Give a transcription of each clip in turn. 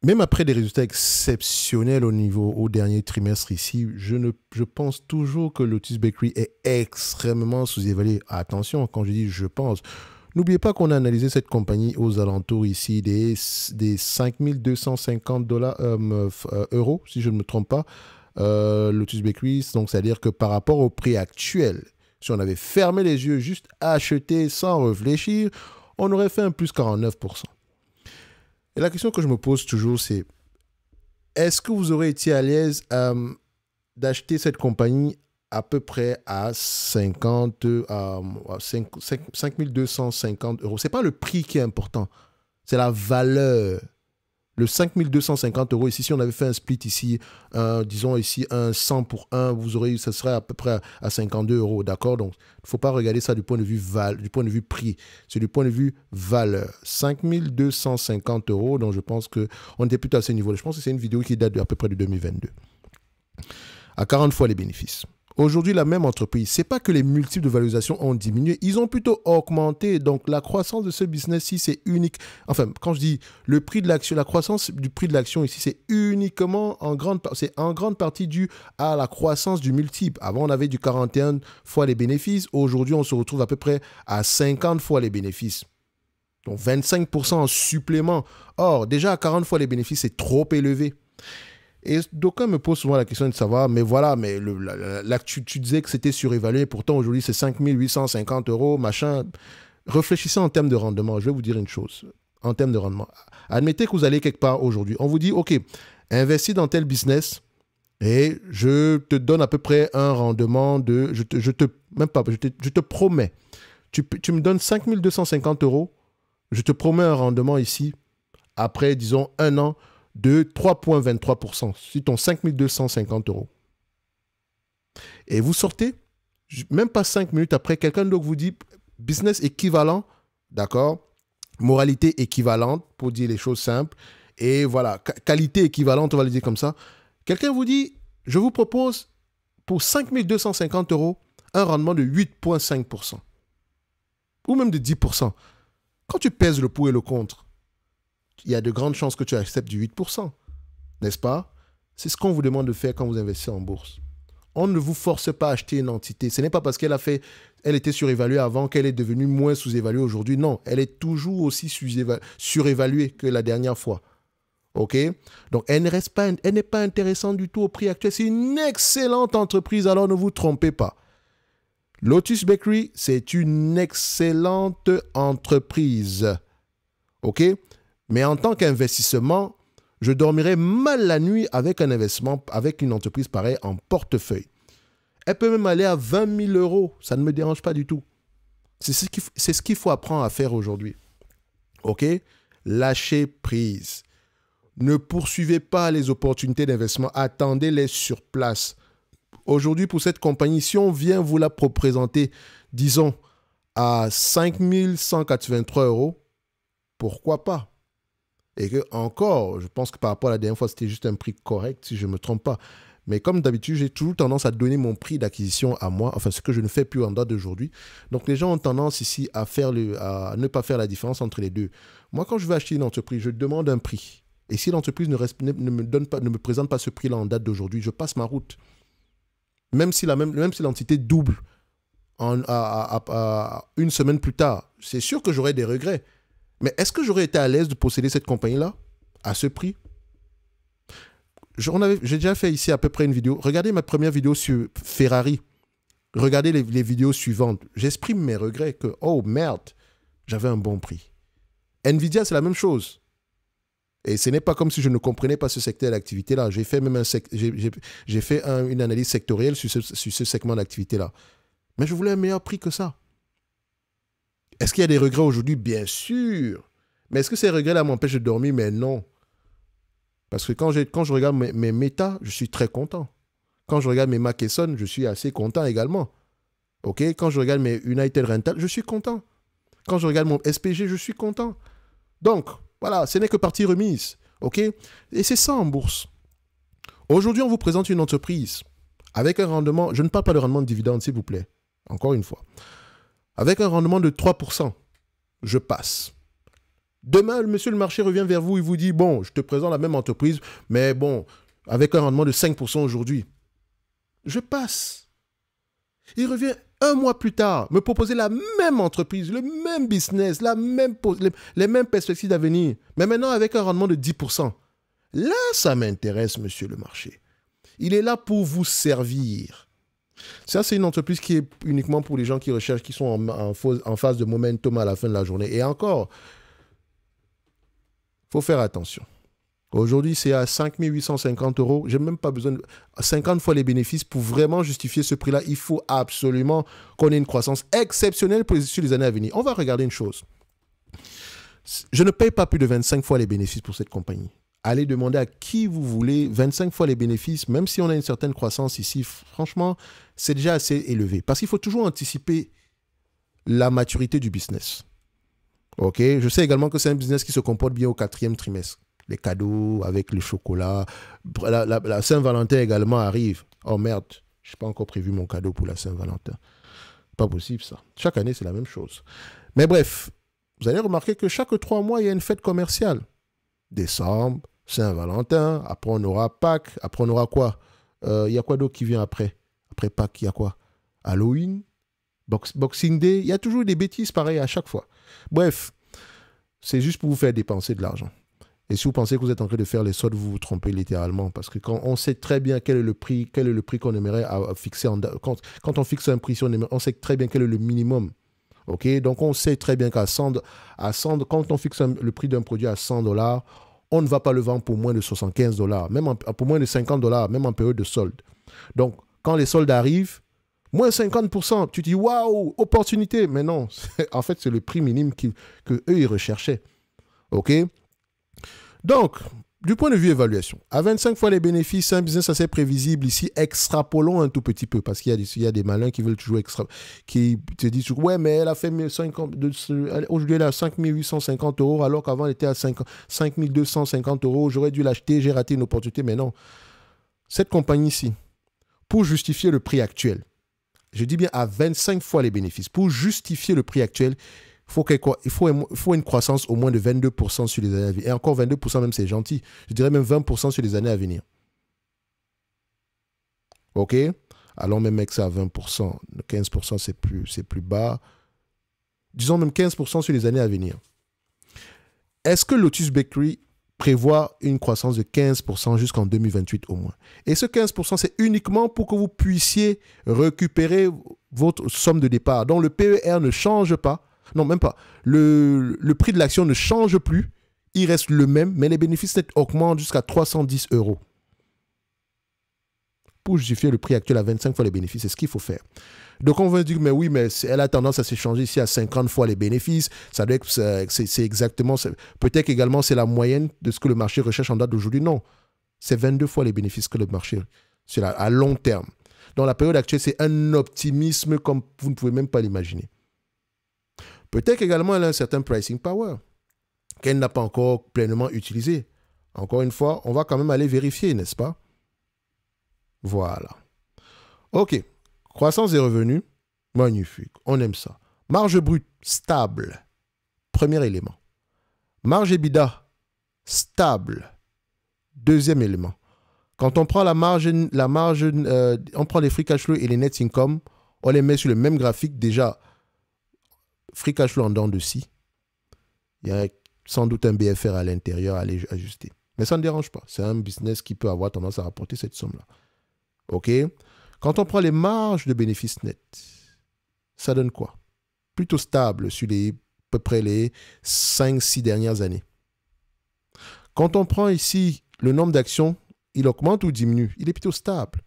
même après des résultats exceptionnels au dernier trimestre ici, je pense toujours que Lotus Bakery est extrêmement sous-évalué. Attention, quand je dis je pense, n'oubliez pas qu'on a analysé cette compagnie aux alentours ici des 5250 euros, si je ne me trompe pas, Lotus Bakery. Donc, c'est-à-dire que par rapport au prix actuel, si on avait fermé les yeux, juste acheté sans réfléchir, on aurait fait un plus 49%. Et la question que je me pose toujours, c'est est-ce que vous aurez été à l'aise d'acheter cette compagnie à peu près à 5250 euros? Ce n'est pas le prix qui est important, c'est la valeur. Le 5250 euros, ici, si on avait fait un split ici, disons ici un 100 pour 1, ça serait à peu près à 52 euros, d'accord? Donc, il ne faut pas regarder ça du point de vue du point de vue prix, c'est du point de vue valeur. 5250 euros, donc je pense qu'on était plutôt à ce niveau-là. Je pense que c'est une vidéo qui date à peu près de 2022. À 40 fois les bénéfices. Aujourd'hui, la même entreprise, c'est pas que les multiples de valorisation ont diminué, ils ont plutôt augmenté. Donc, la croissance de ce business-ci, c'est unique. Enfin, quand je dis le prix de l'action, la croissance du prix de l'action ici, c'est uniquement c'est en grande partie dû à la croissance du multiple. Avant, on avait du 41 fois les bénéfices. Aujourd'hui, on se retrouve à peu près à 50 fois les bénéfices. Donc, 25% en supplément. Or, déjà à 40 fois les bénéfices, c'est trop élevé. Et d'aucuns me posent souvent la question de savoir, mais voilà, mais là, tu disais que c'était surévalué, pourtant aujourd'hui c'est 5850 euros, machin. Réfléchissez en termes de rendement. Je vais vous dire une chose. En termes de rendement. Admettez que vous allez quelque part aujourd'hui. On vous dit, OK, investis dans tel business et je te donne à peu près un rendement de. Même pas, je te promets. Tu me donnes 5250 euros. Je te promets un rendement ici, après, disons, un an de 3,23% sur ton 5250 euros. Et vous sortez, même pas 5 minutes après, quelqu'un d'autre vous dit business équivalent, d'accord? Moralité équivalente, pour dire les choses simples. Et voilà, qualité équivalente, on va le dire comme ça. Quelqu'un vous dit, je vous propose pour 5250 euros un rendement de 8,5%. Ou même de 10%. Quand tu pèses le pour et le contre, il y a de grandes chances que tu acceptes du 8%. N'est-ce pas? C'est ce qu'on vous demande de faire quand vous investissez en bourse. On ne vous force pas à acheter une entité. Ce n'est pas parce elle était surévaluée avant qu'elle est devenue moins sous-évaluée aujourd'hui. Non, elle est toujours aussi surévaluée que la dernière fois. OK? Donc, elle n'est pas intéressante du tout au prix actuel. C'est une excellente entreprise, alors ne vous trompez pas. Lotus Bakery, c'est une excellente entreprise. OK? Mais en tant qu'investissement, je dormirais mal la nuit avec un investissement, avec une entreprise pareille en portefeuille. Elle peut même aller à 20 000 euros. Ça ne me dérange pas du tout. C'est ce qu'il faut apprendre à faire aujourd'hui. OK? Lâchez prise. Ne poursuivez pas les opportunités d'investissement. Attendez-les sur place. Aujourd'hui, pour cette compagnie, si on vient vous la présenter, disons, à 5 183 euros, pourquoi pas? Et que encore, je pense que par rapport à la dernière fois, c'était juste un prix correct, si je ne me trompe pas. Mais comme d'habitude, j'ai toujours tendance à donner mon prix d'acquisition à moi, enfin ce que je ne fais plus en date d'aujourd'hui. Donc les gens ont tendance ici à ne pas faire la différence entre les deux. Moi, quand je veux acheter une entreprise, je demande un prix. Et si l'entreprise ne me présente pas ce prix-là en date d'aujourd'hui, je passe ma route. Même si l'entité double une semaine plus tard, c'est sûr que j'aurai des regrets. Mais est-ce que j'aurais été à l'aise de posséder cette compagnie-là à ce prix? J'ai déjà fait ici à peu près une vidéo. Regardez ma première vidéo sur Ferrari. Regardez les vidéos suivantes. J'exprime mes regrets que, oh merde, j'avais un bon prix. Nvidia, c'est la même chose. Et ce n'est pas comme si je ne comprenais pas ce secteur d'activité-là. J'ai fait même une analyse sectorielle sur ce segment d'activité-là. Mais je voulais un meilleur prix que ça. Est-ce qu'il y a des regrets aujourd'hui? Bien sûr. Mais est-ce que ces regrets-là m'empêchent de dormir? Mais non. Parce que quand je regarde mes méta, je suis très content. Quand je regarde mes Makeson, je suis assez content également. OK? Quand je regarde mes United Rental, je suis content. Quand je regarde mon SPG, je suis content. Donc, voilà, ce n'est que partie remise. OK? Et c'est ça en bourse. Aujourd'hui, on vous présente une entreprise avec un rendement, je ne parle pas de rendement de dividende, s'il vous plaît. Encore une fois. Avec un rendement de 3%, je passe. Demain, monsieur le marché revient vers vous, il vous dit, bon, je te présente la même entreprise, mais bon, avec un rendement de 5% aujourd'hui. Je passe. Il revient un mois plus tard, me proposer la même entreprise, le même business, les mêmes perspectives d'avenir, mais maintenant avec un rendement de 10%. Là, ça m'intéresse, monsieur le marché. Il est là pour vous servir. Ça, c'est une entreprise qui est uniquement pour les gens qui recherchent, qui sont en phase de momentum à la fin de la journée. Et encore, il faut faire attention. Aujourd'hui, c'est à 5 850 €. Je n'ai même pas besoin de 50 fois les bénéfices pour vraiment justifier ce prix-là. Il faut absolument qu'on ait une croissance exceptionnelle sur les années à venir. On va regarder une chose. Je ne paye pas plus de 25 fois les bénéfices pour cette compagnie. Allez demander à qui vous voulez 25 fois les bénéfices, même si on a une certaine croissance ici. Franchement, c'est déjà assez élevé. Parce qu'il faut toujours anticiper la maturité du business. Ok, je sais également que c'est un business qui se comporte bien au 4e trimestre. Les cadeaux avec le chocolat. La Saint-Valentin également arrive. Oh merde, je n'ai pas encore prévu mon cadeau pour la Saint-Valentin. Pas possible ça. Chaque année, c'est la même chose. Mais bref, vous allez remarquer que chaque 3 mois, il y a une fête commerciale. Décembre, Saint-Valentin, après on aura Pâques, après on aura quoi? Il y a quoi d'autre qui vient après? Après Pâques, il y a quoi? Halloween, Boxing Day, il y a toujours des bêtises pareilles à chaque fois. Bref, c'est juste pour vous faire dépenser de l'argent. Et si vous pensez que vous êtes en train de faire les soldes, vous vous trompez littéralement. Parce que quand on sait très bien quel est le prix qu'on aimerait fixer, quand on fixe un prix, on sait très bien quel est le minimum. Okay? Donc on sait très bien quand on fixe le prix d'un produit à 100 $, on ne va pas le vendre pour moins de 75 $, même pour moins de 50 $, même en période de solde. Donc quand les soldes arrivent, moins 50%, tu dis waouh, opportunité. Mais non, en fait, c'est le prix minimum qu'eux, ils recherchaient. OK? Donc, du point de vue évaluation, à 25 fois les bénéfices, c'est un business assez prévisible. Ici, extrapolons un tout petit peu parce qu'il y a des malins qui veulent toujours qui te disent ouais, mais elle a fait aujourd'hui, elle est à 5 850 € alors qu'avant, elle était à 5 250 €. J'aurais dû l'acheter, j'ai raté une opportunité. Mais non, cette compagnie-ci, pour justifier le prix actuel, je dis bien à 25 fois les bénéfices, pour justifier le prix actuel, il faut une croissance au moins de 22% sur les années à venir. Et encore 22% même, c'est gentil. Je dirais même 20% sur les années à venir. OK? Allons même avec ça à 20%. 15%, c'est plus bas. Disons même 15% sur les années à venir. Est-ce que Lotus Bakery prévoit une croissance de 15% jusqu'en 2028 au moins? Et ce 15%, c'est uniquement pour que vous puissiez récupérer votre somme de départ. Donc, le PER ne change pas. Non, même pas. Le prix de l'action ne change plus. Il reste le même, mais les bénéfices nets augmentent jusqu'à 310 €. Pour justifier le prix actuel à 25 fois les bénéfices, c'est ce qu'il faut faire. Donc, on va dire, mais oui, mais elle a tendance à s'échanger ici à 50 fois les bénéfices. Ça doit être, c'est exactement, peut-être qu'également, c'est la moyenne de ce que le marché recherche en date d'aujourd'hui. Non, c'est 22 fois les bénéfices que le marché, c'est à long terme. Dans la période actuelle, c'est un optimisme comme vous ne pouvez même pas l'imaginer. Peut-être qu'également, elle a un certain pricing power qu'elle n'a pas encore pleinement utilisé. Encore une fois, on va quand même aller vérifier, n'est-ce pas? Voilà. OK. Croissance des revenus, magnifique. On aime ça. Marge brute, stable. Premier élément. Marge EBITDA, stable. Deuxième élément. Quand on prend on prend les free cash flow et les net income, on les met sur le même graphique déjà. Free cash flow en dents de scie. Il y a sans doute un BFR à l'intérieur à aller ajuster. Mais ça ne dérange pas. C'est un business qui peut avoir tendance à rapporter cette somme-là. OK? Quand on prend les marges de bénéfices nets, ça donne quoi? Plutôt stable sur à peu près les 5-6 dernières années. Quand on prend ici le nombre d'actions, il augmente ou diminue? Il est plutôt stable.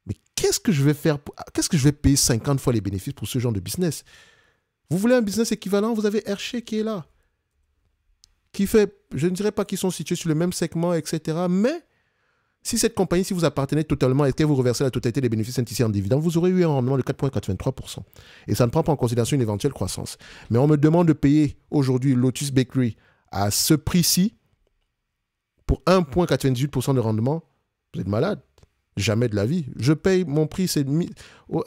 Mais qu'est-ce que je vais faire? Qu'est-ce que je vais payer 50 fois les bénéfices pour ce genre de business? Vous voulez un business équivalent? Vous avez Hershey qui est là. Qui fait, je ne dirais pas qu'ils sont situés sur le même segment, etc. Mais si cette compagnie, si vous appartenez totalement et que vous reversez la totalité des bénéfices ici en dividende, vous aurez eu un rendement de 4,83%. Et ça ne prend pas en considération une éventuelle croissance. Mais on me demande de payer aujourd'hui Lotus Bakery à ce prix-ci pour 1,98% de rendement. Vous êtes malade. Jamais de la vie. Je paye mon prix, c'est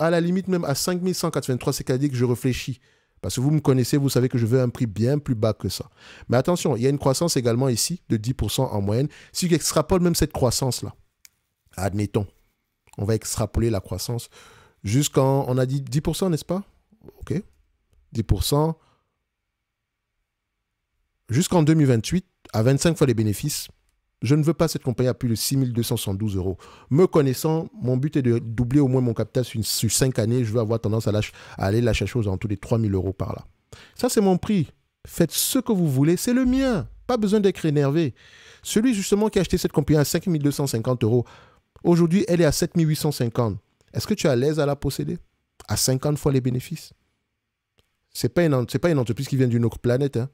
à la limite même à 5 183, c'est-à-dire que je réfléchis. Parce que vous me connaissez, vous savez que je veux un prix bien plus bas que ça. Mais attention, il y a une croissance également ici de 10% en moyenne. Si tu extrapoles même cette croissance-là, admettons, on va extrapoler la croissance jusqu'en, on a dit 10%, n'est-ce pas? OK. 10%. Jusqu'en 2028, à 25 fois les bénéfices, je ne veux pas cette compagnie à plus de 6 272 euros. Me connaissant, mon but est de doubler au moins mon capital sur 5 années. Je veux avoir tendance à aller la chercher aux alentours des 3 000 euros par là. Ça, c'est mon prix. Faites ce que vous voulez. C'est le mien. Pas besoin d'être énervé. Celui justement qui a acheté cette compagnie à 5 250 euros, aujourd'hui, elle est à 7 850. Est-ce que tu es à l'aise à la posséder? À 50 fois les bénéfices? Ce n'est pas une entreprise qui vient d'une autre planète. Hein.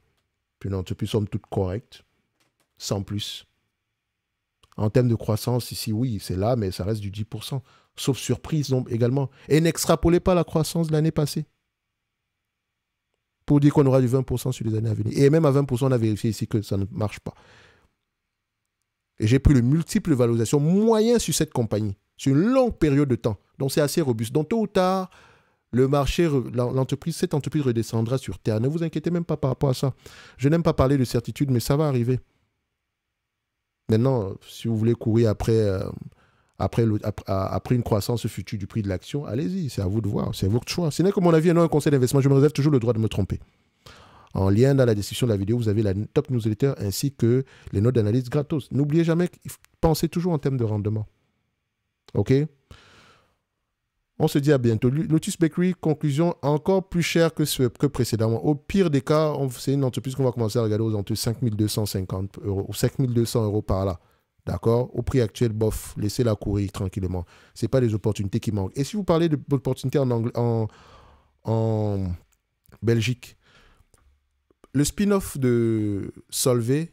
Une entreprise, somme toute, correcte. Sans plus. En termes de croissance, ici, oui, c'est là, mais ça reste du 10%. Sauf surprise également. Et n'extrapolez pas la croissance de l'année passée. Pour dire qu'on aura du 20% sur les années à venir. Et même à 20%, on a vérifié ici que ça ne marche pas. Et j'ai pris le multiple de valorisation moyen sur cette compagnie, sur une longue période de temps. Donc, c'est assez robuste. Donc, tôt ou tard, le marché, cette entreprise redescendra sur terre. Ne vous inquiétez même pas par rapport à ça. Je n'aime pas parler de certitude, mais ça va arriver. Maintenant, si vous voulez courir après une croissance future du prix de l'action, allez-y, c'est à vous de voir, c'est votre choix. Ce n'est que mon avis et non un conseil d'investissement, je me réserve toujours le droit de me tromper. En lien dans la description de la vidéo, vous avez la top newsletter ainsi que les notes d'analyse gratos. N'oubliez jamais, pensez toujours en termes de rendement. OK? On se dit à bientôt. Lotus Bakery, conclusion, encore plus cher que précédemment. Au pire des cas, c'est une entreprise qu'on va commencer à regarder aux alentours de 5 250 euros ou 5 200 euros par là. D'accord? Au prix actuel, bof, laissez-la courir tranquillement. Ce n'est pas des opportunités qui manquent. Et si vous parlez d'opportunités en Belgique, le spin-off de Solvay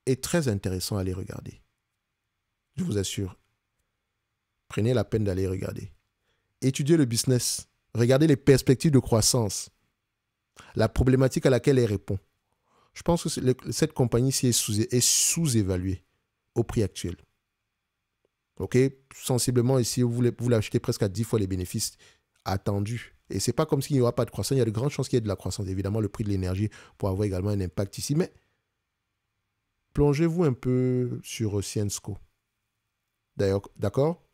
est très intéressant à aller regarder. Je vous assure. Prenez la peine d'aller regarder. Étudiez le business. Regardez les perspectives de croissance. La problématique à laquelle elle répond. Je pense que cette compagnie-ci est sous-évaluée au prix actuel. OK? Sensiblement, ici, vous l'achetez presque à 10 fois les bénéfices attendus. Et ce n'est pas comme s'il n'y aura pas de croissance. Il y a de grandes chances qu'il y ait de la croissance. Évidemment, le prix de l'énergie pourra avoir également un impact ici. Mais plongez-vous un peu sur Syensqo. D'ailleurs, d'accord?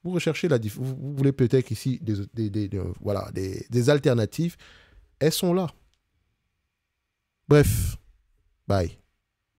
Vous recherchez vous voulez peut-être ici des alternatives. Elles sont là. Bref, bye.